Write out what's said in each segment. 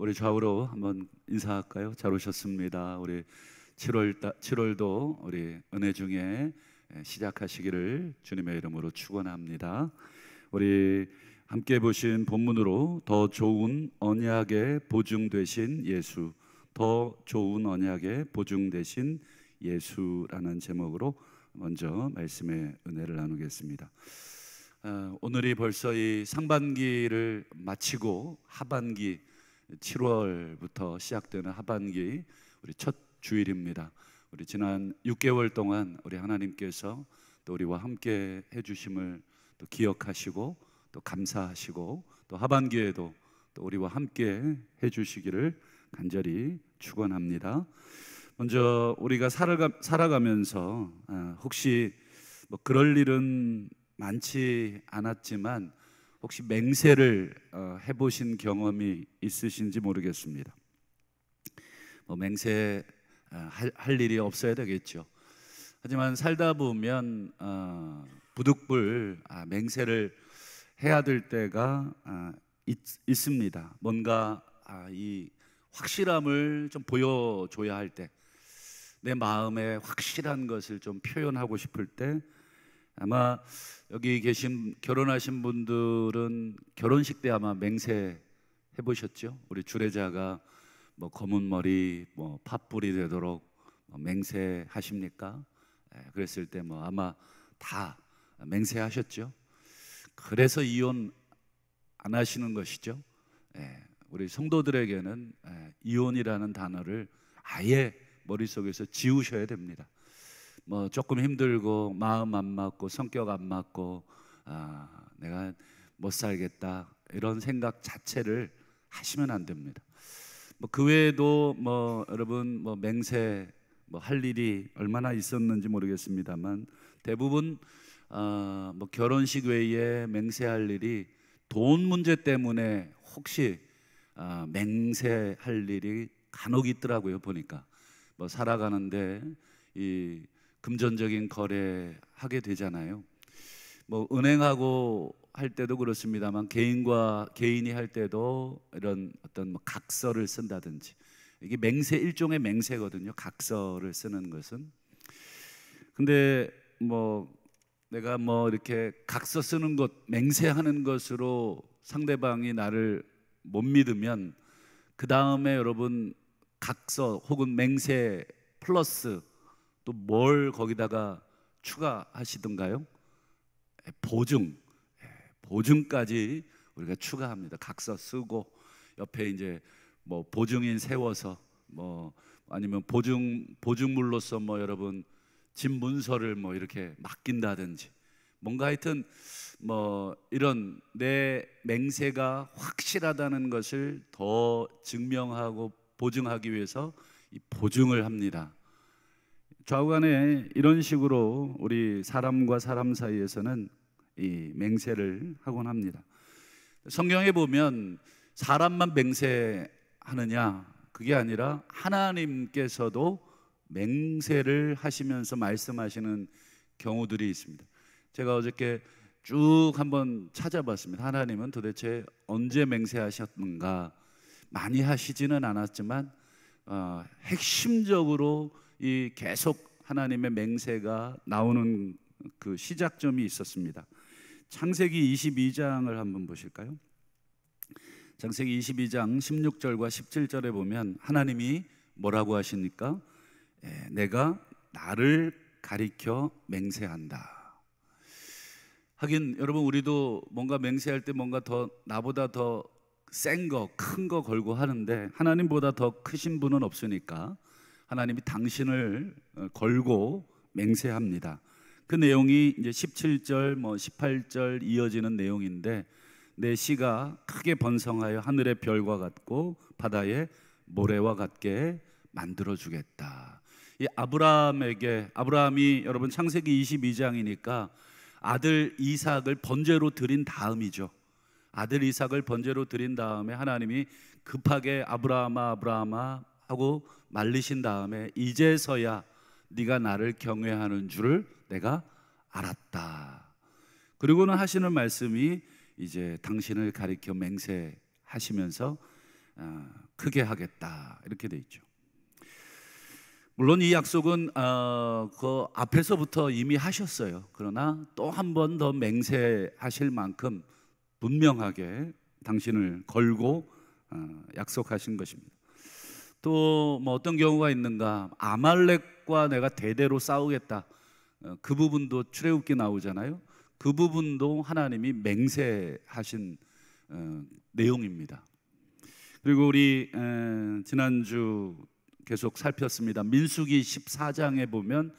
우리 좌우로 한번 인사할까요? 잘 오셨습니다. 우리 7월도 우리 은혜 중에 시작하시기를 주님의 이름으로 축원합니다. 우리 함께 보신 본문으로 더 좋은 언약에 보증되신 예수, 더 좋은 언약에 보증되신 예수라는 제목으로 먼저 말씀의 은혜를 나누겠습니다. 오늘이 벌써 이 상반기를 마치고 하반기 7월부터 시작되는 하반기 우리 첫 주일입니다. 우리 지난 6개월 동안 우리 하나님께서 또 우리와 함께 해주심을 또 기억하시고 또 감사하시고 또 하반기에도 또 우리와 함께 해주시기를 간절히 축원합니다. 먼저 우리가 살아가면서 혹시 뭐 그럴 일은 많지 않았지만 혹시 맹세를 해보신 경험이 있으신지 모르겠습니다. 뭐 맹세 할 일이 없어야 되겠죠. 하지만 살다 보면 부득불 맹세를 해야 될 때가 있습니다. 뭔가 이 확실함을 좀 보여줘야 할 때, 내 마음에 확실한 것을 좀 표현하고 싶을 때, 아마 여기 계신 결혼하신 분들은 결혼식 때 아마 맹세 해보셨죠? 우리 주례자가 뭐 검은 머리, 뭐 팥불이 되도록 맹세하십니까? 그랬을 때 뭐 아마 다 맹세하셨죠? 그래서 이혼 안 하시는 것이죠. 우리 성도들에게는 이혼이라는 단어를 아예 머릿속에서 지우셔야 됩니다. 뭐 조금 힘들고 마음 안 맞고 성격 안 맞고 내가 못 살겠다 이런 생각 자체를 하시면 안 됩니다. 뭐 그 외에도 뭐 여러분 뭐 맹세 뭐 할 일이 얼마나 있었는지 모르겠습니다만 대부분 뭐 결혼식 외에 맹세할 일이 돈 문제 때문에 혹시 맹세할 일이 간혹 있더라고요. 보니까 뭐 살아가는데 이 금전적인 거래 하게 되잖아요. 뭐 은행하고 할 때도 그렇습니다만 개인과 개인이 할 때도 이런 어떤 뭐 각서를 쓴다든지 이게 맹세 일종의 맹세거든요. 각서를 쓰는 것은. 근데 뭐 내가 뭐 이렇게 각서 쓰는 것 맹세하는 것으로 상대방이 나를 못 믿으면 그 다음에 여러분 각서 혹은 맹세 플러스 또 뭘 거기다가 추가하시던가요? 보증까지 우리가 추가합니다. 각서 쓰고 옆에 이제 뭐 보증인 세워서 뭐 아니면 보증물로서 뭐 여러분 집 문서를 뭐 이렇게 맡긴다든지 뭔가 하여튼 뭐 이런 내 맹세가 확실하다는 것을 더 증명하고 보증하기 위해서 이 보증을 합니다. 좌우간에 이런 식으로 우리 사람과 사람 사이에서는 이 맹세를 하곤 합니다. 성경에 보면 사람만 맹세하느냐 그게 아니라 하나님께서도 맹세를 하시면서 말씀하시는 경우들이 있습니다. 제가 어저께 쭉 한번 찾아봤습니다. 하나님은 도대체 언제 맹세하셨는가? 많이 하시지는 않았지만 핵심적으로 이 계속 하나님의 맹세가 나오는 그 시작점이 있었습니다. 창세기 22장을 한번 보실까요? 창세기 22장 16절과 17절에 보면 하나님이 뭐라고 하십니까? 내가 나를 가리켜 맹세한다. 하긴 여러분 우리도 뭔가 맹세할 때 뭔가 더 나보다 더 센 거, 큰 거 걸고 하는데 하나님보다 더 크신 분은 없으니까 하나님이 당신을 걸고 맹세합니다. 그 내용이 이제 17절, 뭐 18절 이어지는 내용인데 내 씨가 크게 번성하여 하늘의 별과 같고 바다의 모래와 같게 만들어 주겠다. 이 아브라함이 여러분 창세기 22장이니까 아들 이삭을 번제로 드린 다음이죠. 아들 이삭을 번제로 드린 다음에 하나님이 급하게 아브라함아 하고 말리신 다음에 이제서야 네가 나를 경외하는 줄을 내가 알았다. 그리고는 하시는 말씀이 이제 당신을 가리켜 맹세하시면서 크게 하겠다 이렇게 돼 있죠. 물론 이 약속은 그 앞에서부터 이미 하셨어요. 그러나 또 한 번 더 맹세하실 만큼 분명하게 당신을 걸고 약속하신 것입니다. 또 뭐 어떤 경우가 있는가? 아말렉과 내가 대대로 싸우겠다. 그 부분도 출애굽기 나오잖아요. 그 부분도 하나님이 맹세하신 내용입니다. 그리고 우리 지난주 계속 살폈습니다. 민수기 14장에 보면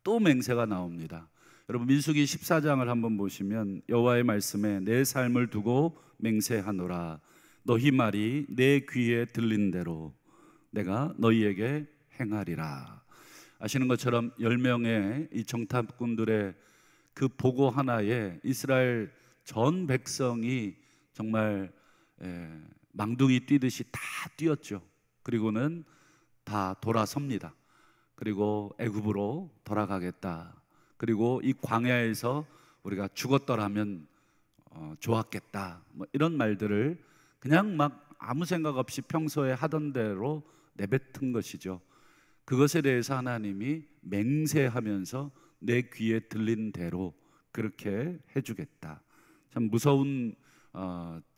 또 맹세가 나옵니다. 여러분 민수기 14장을 한번 보시면 여호와의 말씀에 내 삶을 두고 맹세하노라. 너희 말이 내 귀에 들린 대로 내가 너희에게 행하리라. 아시는 것처럼 10명의 이 정탐꾼들의 그 보고 하나에 이스라엘 전 백성이 정말 망둥이 뛰듯이 다 뛰었죠. 그리고는 다 돌아섭니다. 그리고 애굽으로 돌아가겠다. 그리고 이 광야에서 우리가 죽었더라면 좋았겠다. 뭐 이런 말들을 그냥 막 아무 생각 없이 평소에 하던 대로 내뱉은 것이죠. 그것에 대해서 하나님이 맹세하면서 내 귀에 들린 대로 그렇게 해주겠다. 참 무서운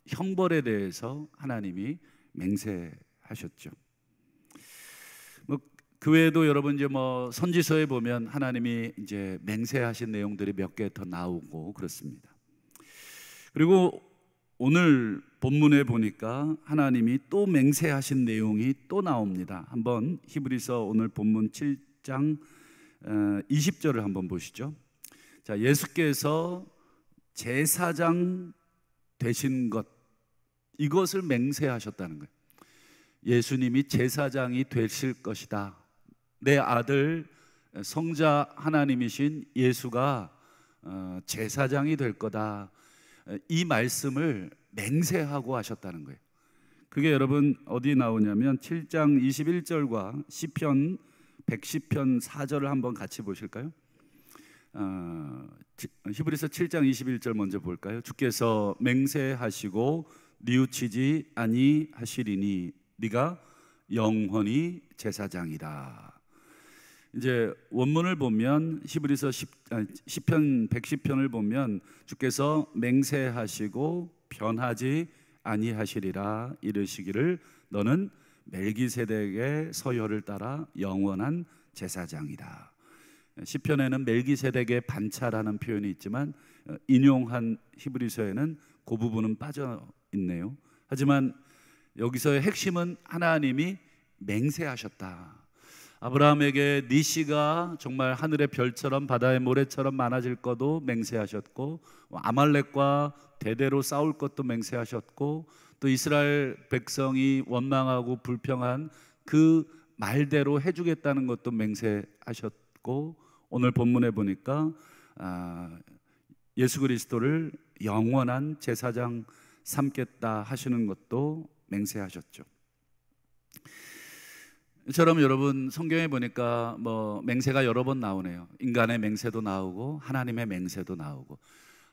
형벌에 대해서 하나님이 맹세하셨죠. 그 외에도 여러분 이제 뭐 선지서에 보면 하나님이 이제 맹세하신 내용들이 몇 개 더 나오고 그렇습니다. 그리고 오늘 본문에 보니까 하나님이 또 맹세하신 내용이 또 나옵니다. 한번 히브리서 오늘 본문 7장 20절을 한번 보시죠. 자, 예수께서 제사장 되신 것, 이것을 맹세하셨다는 거예요. 예수님이 제사장이 되실 것이다. 내 아들 성자 하나님이신 예수가 제사장이 될 거다. 이 말씀을 맹세하고 하셨다는 거예요. 그게 여러분 어디 나오냐면 7장 21절과 시편 110편 4절을 한번 같이 보실까요? 히브리서 7장 21절 먼저 볼까요? 주께서 맹세하시고 뉘우치지 아니하시리니 네가 영원히 제사장이다. 이제 원문을 보면 히브리서 시편 110편을 보면 주께서 맹세하시고 변하지 아니하시리라 이르시기를 너는 멜기세덱의 서열을 따라 영원한 제사장이다. 시편에는 멜기세덱의 반차라는 표현이 있지만 인용한 히브리서에는 그 부분은 빠져 있네요. 하지만 여기서의 핵심은 하나님이 맹세하셨다. 아브라함에게 네 씨가 정말 하늘의 별처럼 바다의 모래처럼 많아질 것도 맹세하셨고, 아말렉과 대대로 싸울 것도 맹세하셨고, 또 이스라엘 백성이 원망하고 불평한 그 말대로 해주겠다는 것도 맹세하셨고, 오늘 본문에 보니까 예수 그리스도를 영원한 제사장 삼겠다 하시는 것도 맹세하셨죠. 이처럼 여러분 성경에 보니까 뭐 맹세가 여러 번 나오네요. 인간의 맹세도 나오고 하나님의 맹세도 나오고.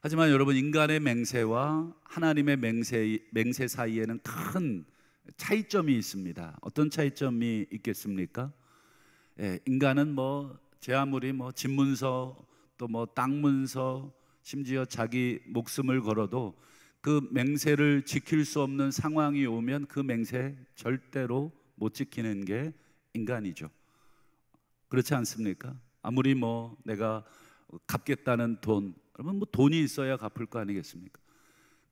하지만 여러분 인간의 맹세와 하나님의 맹세 사이에는 큰 차이점이 있습니다. 어떤 차이점이 있겠습니까? 인간은 뭐 제 아무리 뭐 집문서 또 뭐 땅문서 심지어 자기 목숨을 걸어도 그 맹세를 지킬 수 없는 상황이 오면 그 맹세 절대로 못 지키는 게 인간이죠. 그렇지 않습니까? 아무리 뭐 내가 갚겠다는 돈, 그러면 뭐 돈이 있어야 갚을 거 아니겠습니까?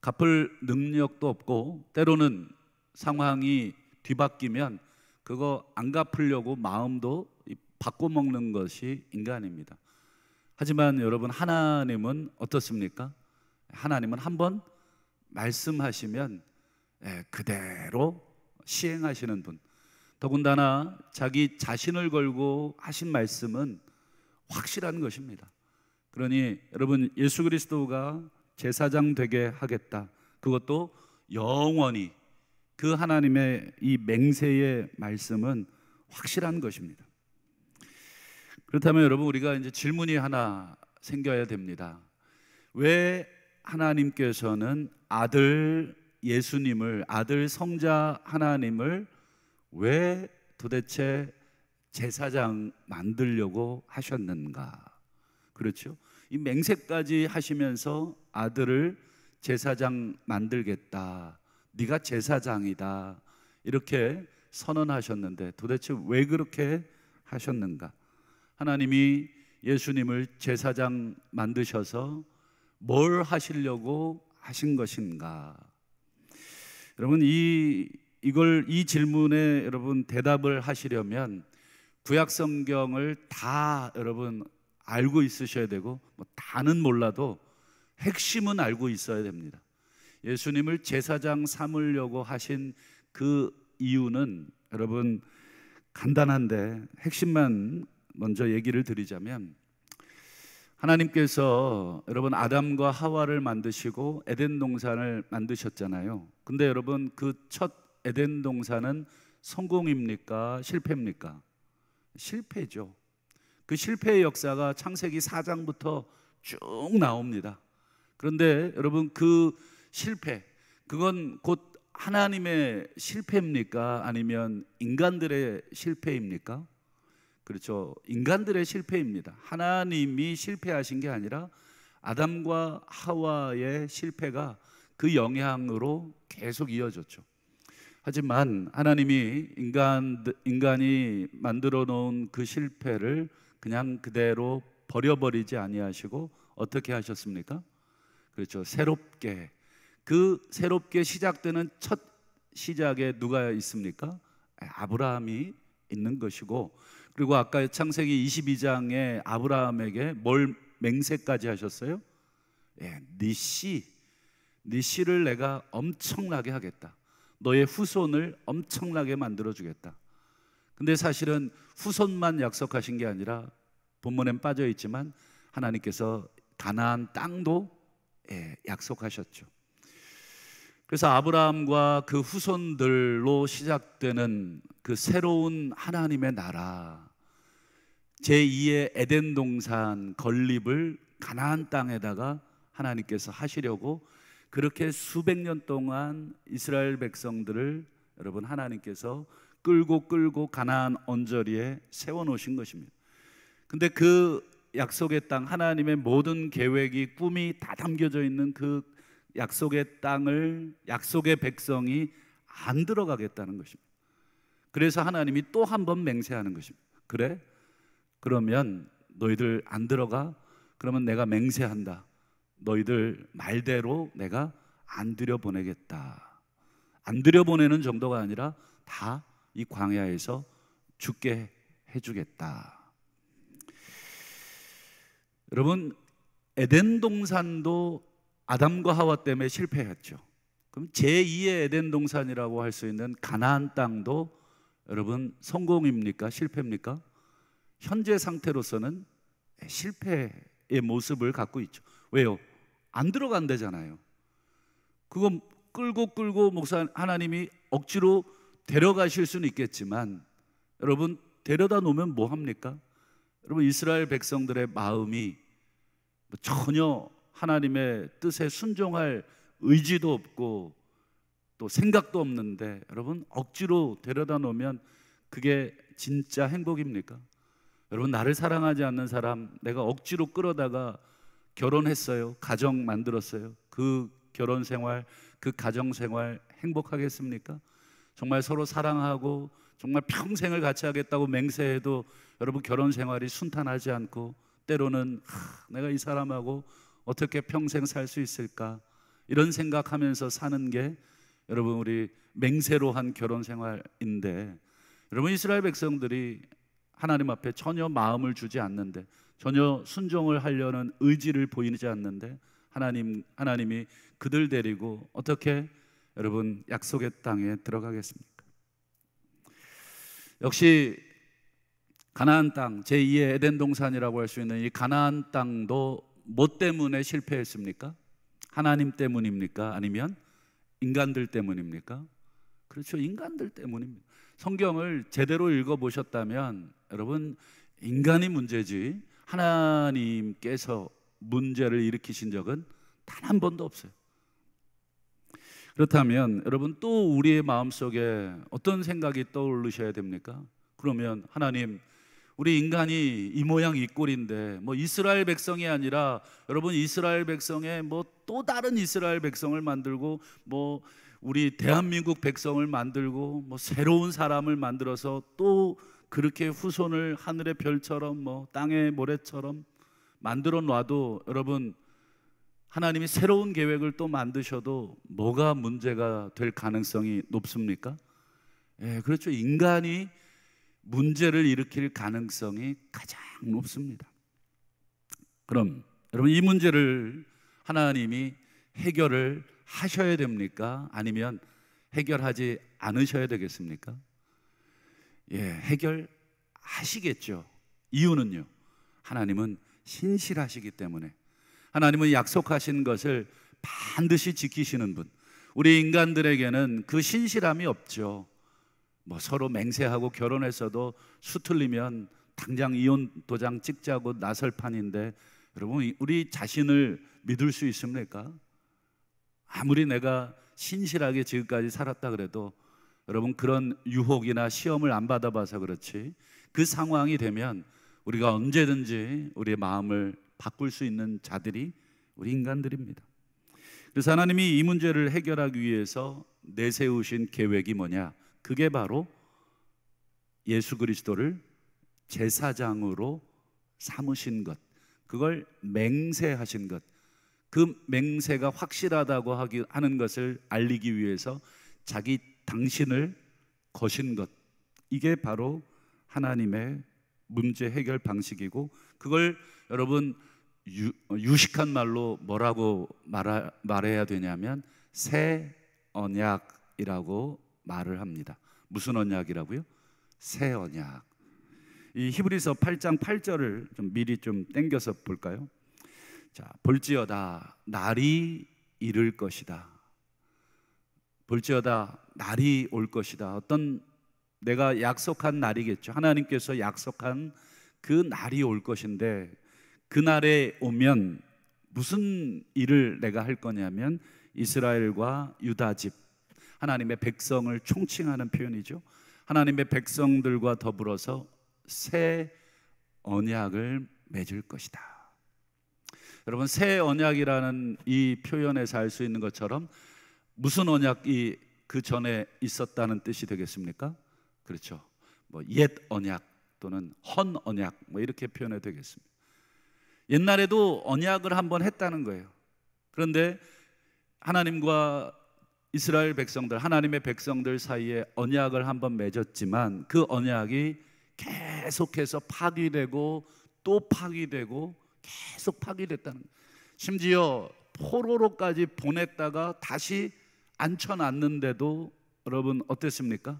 갚을 능력도 없고 때로는 상황이 뒤바뀌면 그거 안 갚으려고 마음도 바꿔먹는 것이 인간입니다. 하지만 여러분 하나님은 어떻습니까? 하나님은 한번 말씀하시면 그대로 시행하시는 분. 더군다나 자기 자신을 걸고 하신 말씀은 확실한 것입니다. 그러니 여러분 예수 그리스도가 제사장 되게 하겠다. 그것도 영원히 그 하나님의 이 맹세의 말씀은 확실한 것입니다. 그렇다면 여러분 우리가 이제 질문이 하나 생겨야 됩니다. 왜 하나님께서는 아들 예수님을, 아들 성자 하나님을 왜 도대체 제사장 만들려고 하셨는가? 그렇죠? 이 맹세까지 하시면서 아들을 제사장 만들겠다, 네가 제사장이다, 이렇게 선언하셨는데 도대체 왜 그렇게 하셨는가? 하나님이 예수님을 제사장 만드셔서 뭘 하시려고 하신 것인가? 여러분, 이 질문에 여러분 대답을 하시려면 구약 성경을 다 여러분 알고 있으셔야 되고, 뭐 다는 몰라도 핵심은 알고 있어야 됩니다. 예수님을 제사장 삼으려고 하신 그 이유는 여러분 간단한데 핵심만 먼저 얘기를 드리자면, 하나님께서 여러분 아담과 하와를 만드시고 에덴 동산을 만드셨잖아요. 근데 여러분 그 첫 에덴 동산은 성공입니까? 실패입니까? 실패죠. 그 실패의 역사가 창세기 4장부터 쭉 나옵니다. 그런데 여러분 그 실패, 그건 곧 하나님의 실패입니까? 아니면 인간들의 실패입니까? 그렇죠. 인간들의 실패입니다. 하나님이 실패하신 게 아니라 아담과 하와의 실패가 그 영향으로 계속 이어졌죠. 하지만 하나님이 인간이 만들어 놓은 그 실패를 그냥 그대로 버려버리지 아니하시고 어떻게 하셨습니까? 그렇죠. 새롭게 시작되는 첫 시작에 누가 있습니까? 아브라함이 있는 것이고, 그리고 아까 창세기 22장에 아브라함에게 뭘 맹세까지 하셨어요? 네 씨를 내가 엄청나게 하겠다. 너의 후손을 엄청나게 만들어 주겠다. 근데 사실은 후손만 약속하신 게 아니라 본문엔 빠져 있지만 하나님께서 가나안 땅도 약속하셨죠. 그래서 아브라함과 그 후손들로 시작되는 그 새로운 하나님의 나라, 제2의 에덴 동산 건립을 가나안 땅에다가 하나님께서 하시려고 그렇게 수백 년 동안 이스라엘 백성들을 여러분 하나님께서 끌고 가나안 언저리에 세워놓으신 것입니다. 근데 그 약속의 땅, 하나님의 모든 계획이, 꿈이 다 담겨져 있는 그 약속의 땅을 약속의 백성이 안 들어가겠다는 것입니다. 그래서 하나님이 또 한 번 맹세하는 것입니다. 그래? 그러면 너희들 안 들어가? 그러면 내가 맹세한다. 너희들 말대로 내가 안 들여보내겠다. 안 들여보내는 정도가 아니라 다 이 광야에서 죽게 해주겠다. 여러분, 에덴 동산도 아담과 하와 때문에 실패했죠. 그럼 제2의 에덴 동산이라고 할 수 있는 가나안 땅도 여러분 성공입니까? 실패입니까? 현재 상태로서는 실패의 모습을 갖고 있죠. 왜요? 안 들어간대잖아요. 그거 끌고 목사 하나님이 억지로 데려가실 수는 있겠지만, 여러분 데려다 놓으면 뭐 합니까? 여러분 이스라엘 백성들의 마음이 전혀 하나님의 뜻에 순종할 의지도 없고 또 생각도 없는데, 여러분 억지로 데려다 놓으면 그게 진짜 행복입니까? 여러분, 나를 사랑하지 않는 사람 내가 억지로 끌어다가 결혼했어요, 가정 만들었어요. 그 결혼 생활, 그 가정 생활 행복하겠습니까? 정말 서로 사랑하고 정말 평생을 같이 하겠다고 맹세해도 여러분 결혼 생활이 순탄하지 않고, 때로는 내가 이 사람하고 어떻게 평생 살 수 있을까, 이런 생각하면서 사는 게 여러분 우리 맹세로 한 결혼 생활인데, 여러분 이스라엘 백성들이 하나님 앞에 전혀 마음을 주지 않는데, 전혀 순종을 하려는 의지를 보이지 않는데, 하나님이 그들 데리고 어떻게 여러분 약속의 땅에 들어가겠습니까? 역시 가나안 땅, 제2의 에덴 동산이라고 할 수 있는 이 가나안 땅도 뭐 때문에 실패했습니까? 하나님 때문입니까? 아니면 인간들 때문입니까? 그렇죠, 인간들 때문입니다. 성경을 제대로 읽어보셨다면 여러분 인간이 문제지 하나님께서 문제를 일으키신 적은 단 한 번도 없어요. 그렇다면 여러분 또 우리의 마음속에 어떤 생각이 떠오르셔야 됩니까? 그러면 하나님, 우리 인간이 이 모양 이 꼴인데 뭐 이스라엘 백성이 아니라 여러분 이스라엘 백성에 뭐 또 다른 이스라엘 백성을 만들고 뭐 우리 대한민국 백성을 만들고 뭐 새로운 사람을 만들어서 또 그렇게 후손을 하늘의 별처럼 뭐 땅의 모래처럼 만들어 놔도 여러분 하나님이 새로운 계획을 또 만드셔도 뭐가 문제가 될 가능성이 높습니까? 예, 그렇죠. 인간이 문제를 일으킬 가능성이 가장 높습니다. 그럼 여러분 이 문제를 하나님이 해결을 하셔야 됩니까? 아니면 해결하지 않으셔야 되겠습니까? 예, 해결하시겠죠. 이유는요, 하나님은 신실하시기 때문에. 하나님은 약속하신 것을 반드시 지키시는 분. 우리 인간들에게는 그 신실함이 없죠. 뭐 서로 맹세하고 결혼해서도 수틀리면 당장 이혼 도장 찍자고 나설 판인데, 여러분 우리 자신을 믿을 수 있습니까? 아무리 내가 신실하게 지금까지 살았다 그래도 여러분 그런 유혹이나 시험을 안 받아봐서 그렇지, 그 상황이 되면 우리가 언제든지 우리의 마음을 바꿀 수 있는 자들이 우리 인간들입니다. 그래서 하나님이 이 문제를 해결하기 위해서 내세우신 계획이 뭐냐? 그게 바로 예수 그리스도를 제사장으로 삼으신 것, 그걸 맹세하신 것, 그 맹세가 확실하다고 하는 것을 알리기 위해서 당신을 거신 것, 이게 바로 하나님의 문제 해결 방식이고, 그걸 여러분 유식한 말로 뭐라고 말해야 되냐면 새 언약이라고 말을 합니다. 무슨 언약이라고요? 새 언약. 이 히브리서 8장 8절을 좀 미리 좀 땡겨서 볼까요? 자, 볼지어다 날이 이를 것이다. 볼지어다 날이 올 것이다. 어떤 내가 약속한 날이겠죠. 하나님께서 약속한 그 날이 올 것인데, 그 날에 오면 무슨 일을 내가 할 거냐면 이스라엘과 유다 집, 하나님의 백성을 총칭하는 표현이죠. 하나님의 백성들과 더불어서 새 언약을 맺을 것이다. 여러분 새 언약이라는 이 표현에서 알 수 있는 것처럼 무슨 언약이 그 전에 있었다는 뜻이 되겠습니까? 그렇죠. 뭐 옛 언약 또는 헌 언약 뭐 이렇게 표현해도 되겠습니다. 옛날에도 언약을 한번 했다는 거예요. 그런데 하나님과 이스라엘 백성들, 하나님의 백성들 사이에 언약을 한번 맺었지만 그 언약이 계속해서 파기되고 또 파기되고 계속 파기됐다는 거예요. 심지어 포로로까지 보냈다가 다시 앉혀놨는데도 여러분 어땠습니까?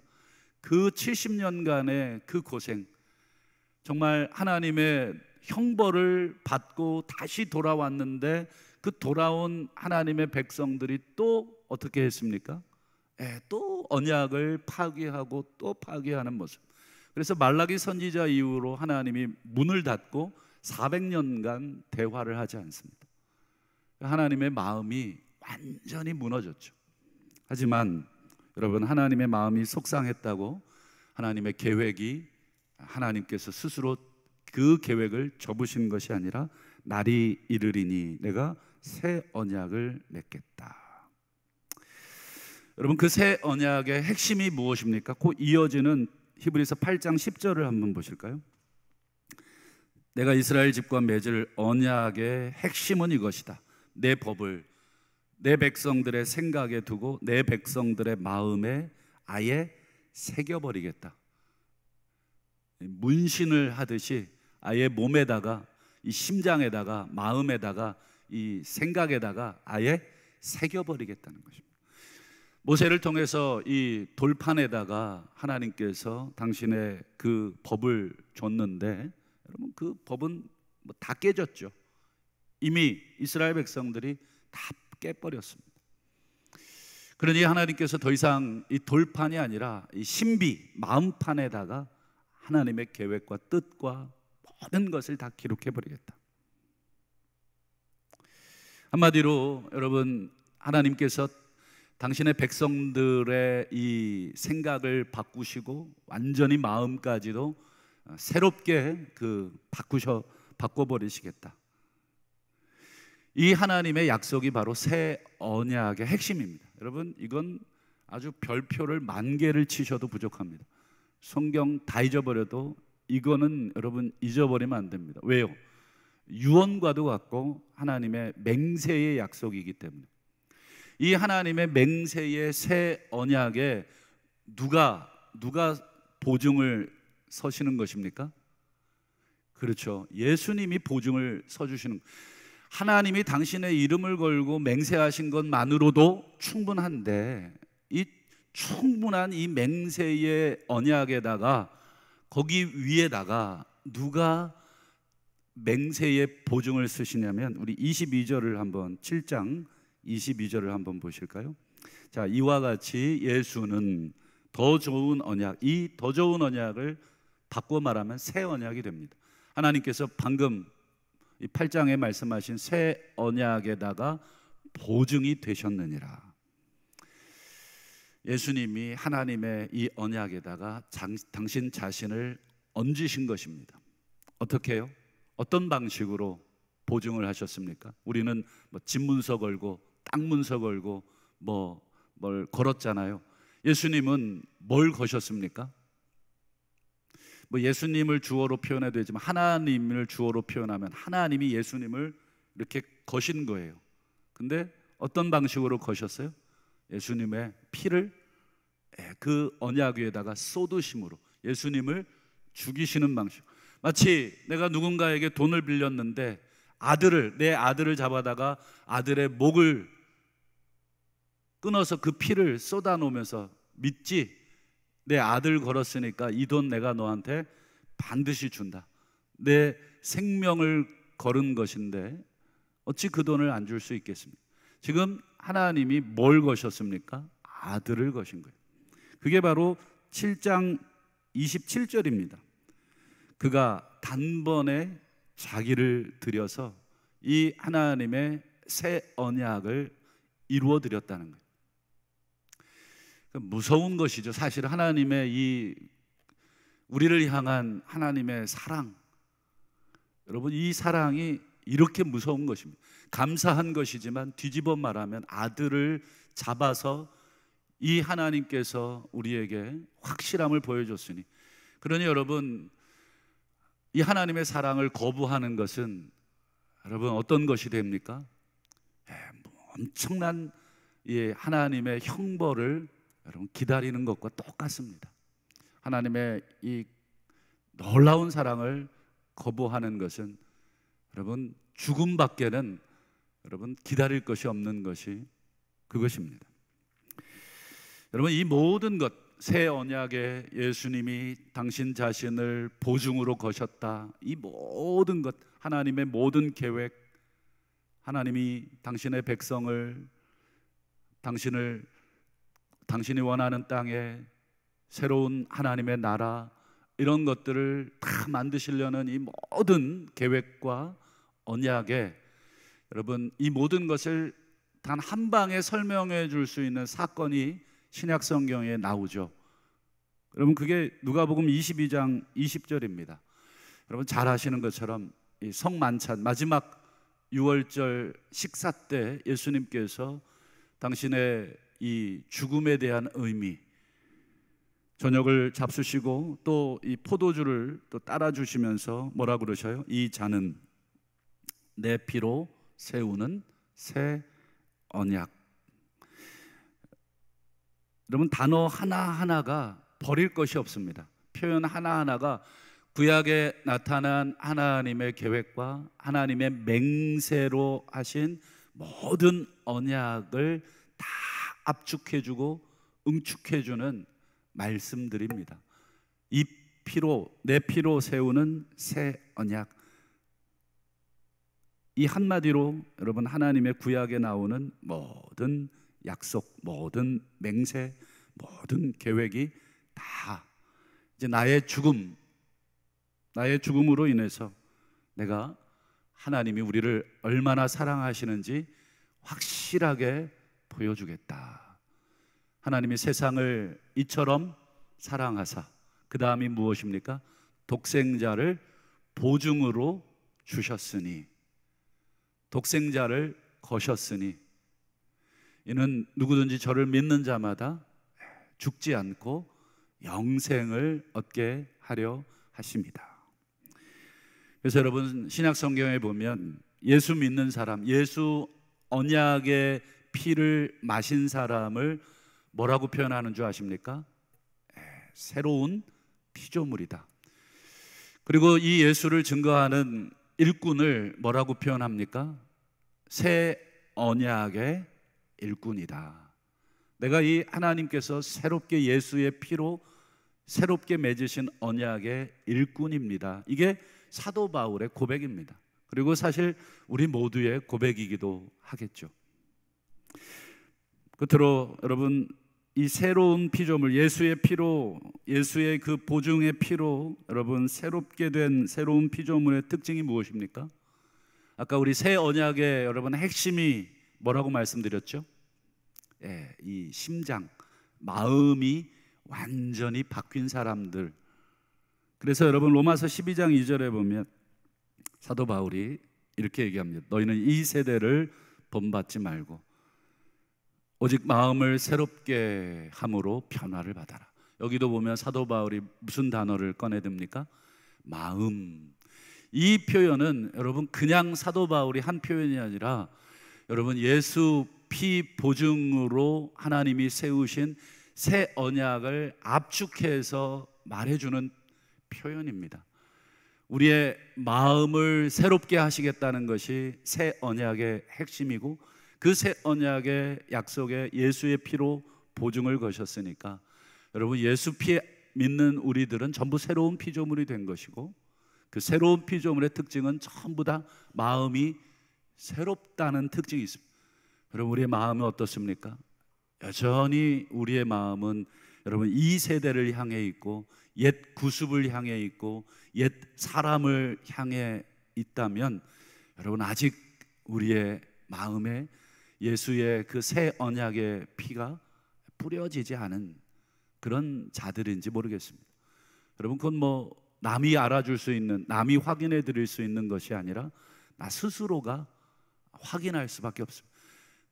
그 70년간의 그 고생, 정말 하나님의 형벌을 받고 다시 돌아왔는데 그 돌아온 하나님의 백성들이 또 어떻게 했습니까? 또 언약을 파기하고 또 파기하는 모습. 그래서 말라기 선지자 이후로 하나님이 문을 닫고 400년간 대화를 하지 않습니다. 하나님의 마음이 완전히 무너졌죠. 하지만 여러분 하나님의 마음이 속상했다고 하나님의 계획이, 하나님께서 스스로 그 계획을 접으신 것이 아니라 날이 이르리니 내가 새 언약을 맺겠다. 여러분 그 새 언약의 핵심이 무엇입니까? 그 이어지는 히브리서 8장 10절을 한번 보실까요? 내가 이스라엘 집과 맺을 언약의 핵심은 이것이다. 내 법을 내 백성들의 생각에 두고 내 백성들의 마음에 아예 새겨버리겠다. 문신을 하듯이 아예 몸에다가, 이 심장에다가, 마음에다가, 이 생각에다가 아예 새겨버리겠다는 것입니다. 모세를 통해서 이 돌판에다가 하나님께서 당신의 그 법을 줬는데, 여러분 그 법은 뭐 다 깨졌죠. 이미 이스라엘 백성들이 다 깨버렸습니다. 그러니 하나님께서 더 이상 이 돌판이 아니라 이 신비, 마음판에다가 하나님의 계획과 뜻과 모든 것을 다 기록해버리겠다. 한마디로 여러분 하나님께서 당신의 백성들의 이 생각을 바꾸시고 완전히 마음까지도 새롭게 바꿔버리시겠다. 이 하나님의 약속이 바로 새 언약의 핵심입니다. 여러분, 이건 아주 별표를 10,000개를 치셔도 부족합니다. 성경 다 잊어버려도 이거는 여러분 잊어버리면 안 됩니다. 왜요? 유언과도 같고 하나님의 맹세의 약속이기 때문에. 이 하나님의 맹세의 새 언약에 누가 보증을 서시는 것입니까? 그렇죠. 예수님이 보증을 서주시는. 하나님이 당신의 이름을 걸고 맹세하신 것만으로도 충분한데, 이 충분한 이 맹세의 언약에다가 거기 위에다가 누가 맹세의 보증을 쓰시냐면, 우리 22절을 한번, 7장 22절을 한번 보실까요? 자, 이와 같이 예수는 더 좋은 언약, 이 더 좋은 언약을 바꿔 말하면 새 언약이 됩니다. 하나님께서 방금 이 8장에 말씀하신 새 언약에다가 보증이 되셨느니라. 예수님이 하나님의 이 언약에다가 당신 자신을 얹으신 것입니다. 어떻게 해요? 어떤 방식으로 보증을 하셨습니까? 우리는 뭐 집문서 걸고 땅 문서 걸고 뭘 걸었잖아요. 예수님은 뭘 거셨습니까? 뭐 예수님을 주어로 표현해도 되지만 하나님을 주어로 표현하면 하나님이 예수님을 이렇게 거신 거예요. 근데 어떤 방식으로 거셨어요? 예수님의 피를 그 언약 위에다가 쏟으심으로 예수님을 죽이시는 방식. 마치 내가 누군가에게 돈을 빌렸는데 내 아들을 잡아다가 아들의 목을 끊어서 그 피를 쏟아 놓으면서, 믿지? 내 아들 걸었으니까 이 돈 내가 너한테 반드시 준다. 내 생명을 걸은 것인데 어찌 그 돈을 안 줄 수 있겠습니까? 지금 하나님이 뭘 거셨습니까? 아들을 거신 거예요. 그게 바로 7장 27절입니다. 그가 단번에 자기를 들여서 이 하나님의 새 언약을 이루어 드렸다는 거예요. 무서운 것이죠. 사실 하나님의 이 우리를 향한 하나님의 사랑, 여러분, 이 사랑이 이렇게 무서운 것입니다. 감사한 것이지만 뒤집어 말하면 아들을 잡아서 이 하나님께서 우리에게 확실함을 보여줬으니, 그러니 여러분, 이 하나님의 사랑을 거부하는 것은 여러분 어떤 것이 됩니까? 엄청난 하나님의 형벌을 여러분 기다리는 것과 똑같습니다. 하나님의 이 놀라운 사랑을 거부하는 것은 여러분 죽음밖에는 여러분 기다릴 것이 없는 것이 그것입니다. 여러분, 이 모든 것, 새 언약에 예수님이 당신 자신을 보증으로 거셨다, 이 모든 것, 하나님의 모든 계획, 하나님이 당신의 백성을 당신이 원하는 땅에 새로운 하나님의 나라, 이런 것들을 다 만드시려는 이 모든 계획과 언약에 여러분 이 모든 것을 단 한 방에 설명해 줄 수 있는 사건이 신약 성경에 나오죠. 여러분, 그게 누가복음 22장 20절입니다. 여러분 잘 아시는 것처럼 이 성만찬 마지막 유월절 식사 때 예수님께서 당신의 이 죽음에 대한 의미, 저녁을 잡수시고 또 이 포도주를 또 따라 주시면서 뭐라 그러셔요? 이 잔은 내 피로 세우는 새 언약. 여러분, 단어 하나하나가 버릴 것이 없습니다. 표현 하나하나가 구약에 나타난 하나님의 계획과 하나님의 맹세로 하신 모든 언약을 다 압축해주고 응축해주는 말씀들입니다. 이 피로, 내 피로 세우는 새 언약. 이 한마디로 여러분 하나님의 구약에 나오는 모든 약속, 모든 맹세, 모든 계획이 다 이제 나의 죽음으로 인해서 내가 하나님이 우리를 얼마나 사랑하시는지 확실하게 보여주겠다. 하나님이 세상을 이처럼 사랑하사, 그 다음이 무엇입니까? 독생자를 보증으로 주셨으니, 독생자를 거셨으니, 이는 누구든지 저를 믿는 자마다 죽지 않고 영생을 얻게 하려 하십니다. 그래서 여러분, 신약 성경에 보면 예수 믿는 사람, 예수 언약의 피를 마신 사람을 뭐라고 표현하는 줄 아십니까? 새로운 피조물이다. 그리고 이 예수를 증거하는 일꾼을 뭐라고 표현합니까? 새 언약의 일꾼이다. 내가 이 하나님께서 새롭게 예수의 피로 새롭게 맺으신 언약의 일꾼입니다. 이게 사도 바울의 고백입니다. 그리고 사실 우리 모두의 고백이기도 하겠죠. 끝으로 여러분, 이 새로운 피조물, 예수의 피로, 예수의 그 보증의 피로 여러분 새롭게 된 새로운 피조물의 특징이 무엇입니까? 아까 우리 새 언약의 여러분 핵심이 뭐라고 말씀드렸죠? 이 심장, 마음이 완전히 바뀐 사람들. 그래서 여러분 로마서 12장 2절에 보면 사도 바울이 이렇게 얘기합니다. 너희는 이 세대를 본받지 말고 오직 마음을 새롭게 함으로 변화를 받아라. 여기도 보면 사도 바울이 무슨 단어를 꺼내듭니까? 마음. 이 표현은 여러분 그냥 사도 바울이 한 표현이 아니라 여러분 예수 피 보증으로 하나님이 세우신 새 언약을 압축해서 말해주는 표현입니다. 우리의 마음을 새롭게 하시겠다는 것이 새 언약의 핵심이고, 그 새 언약의 약속에 예수의 피로 보증을 거셨으니까 여러분 예수 피 믿는 우리들은 전부 새로운 피조물이 된 것이고, 그 새로운 피조물의 특징은 전부 다 마음이 새롭다는 특징이 있습니다. 여러분 우리의 마음은 어떻습니까? 여전히 우리의 마음은 여러분 이 세대를 향해 있고 옛 구습을 향해 있고 옛 사람을 향해 있다면 여러분 아직 우리의 마음에 예수의 그 새 언약의 피가 뿌려지지 않은 그런 자들인지 모르겠습니다. 여러분 그건 뭐 남이 알아줄 수 있는, 남이 확인해 드릴 수 있는 것이 아니라 나 스스로가 확인할 수밖에 없습니다.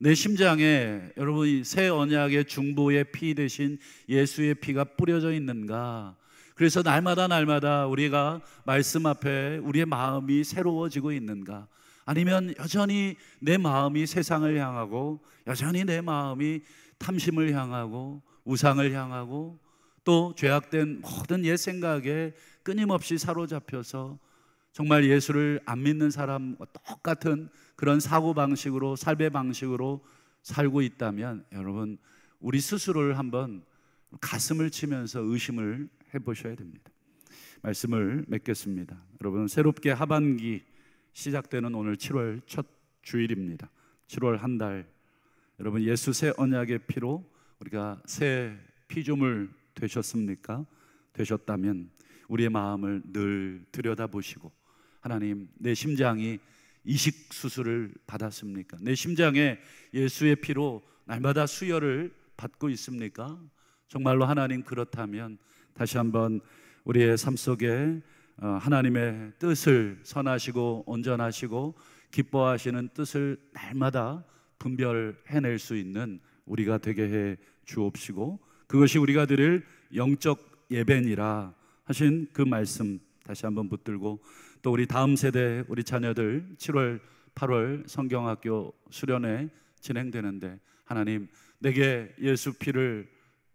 내 심장에 여러분 새 언약의 중보의 피 대신 예수의 피가 뿌려져 있는가? 그래서 날마다 우리가 말씀 앞에 우리의 마음이 새로워지고 있는가? 아니면 여전히 내 마음이 세상을 향하고 여전히 내 마음이 탐심을 향하고 우상을 향하고 또 죄악된 모든 옛 생각에 끊임없이 사로잡혀서 정말 예수를 안 믿는 사람과 똑같은 그런 사고방식으로, 삶의 방식으로 살고 있다면 여러분 우리 스스로를 한번 가슴을 치면서 의심을 해보셔야 됩니다. 말씀을 맺겠습니다. 여러분 새롭게 하반기 시작되는 오늘 7월 첫 주일입니다. 7월 한 달 여러분 예수 새 언약의 피로 우리가 새 피조물 되셨습니까? 되셨다면 우리의 마음을 늘 들여다보시고 하나님 내 심장이 이식 수술을 받았습니까? 내 심장에 예수의 피로 날마다 수혈을 받고 있습니까? 정말로 하나님 그렇다면 다시 한번 우리의 삶 속에 하나님의 뜻을 선하시고 온전하시고 기뻐하시는 뜻을 날마다 분별해낼 수 있는 우리가 되게 해 주옵시고 그것이 우리가 드릴 영적 예배니라 하신 그 말씀 다시 한번 붙들고 또 우리 다음 세대 우리 자녀들 7월 8월 성경학교 수련회 진행되는데 하나님 내게 예수 피를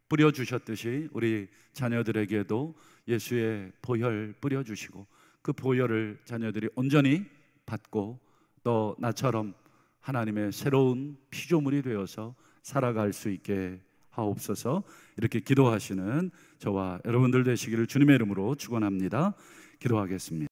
뿌려주셨듯이 우리 자녀들에게도 예수의 보혈 뿌려주시고 그 보혈을 자녀들이 온전히 받고 또 나처럼 하나님의 새로운 피조물이 되어서 살아갈 수 있게 하옵소서. 이렇게 기도하시는 저와 여러분들 되시기를 주님의 이름으로 축원합니다. 기도하겠습니다.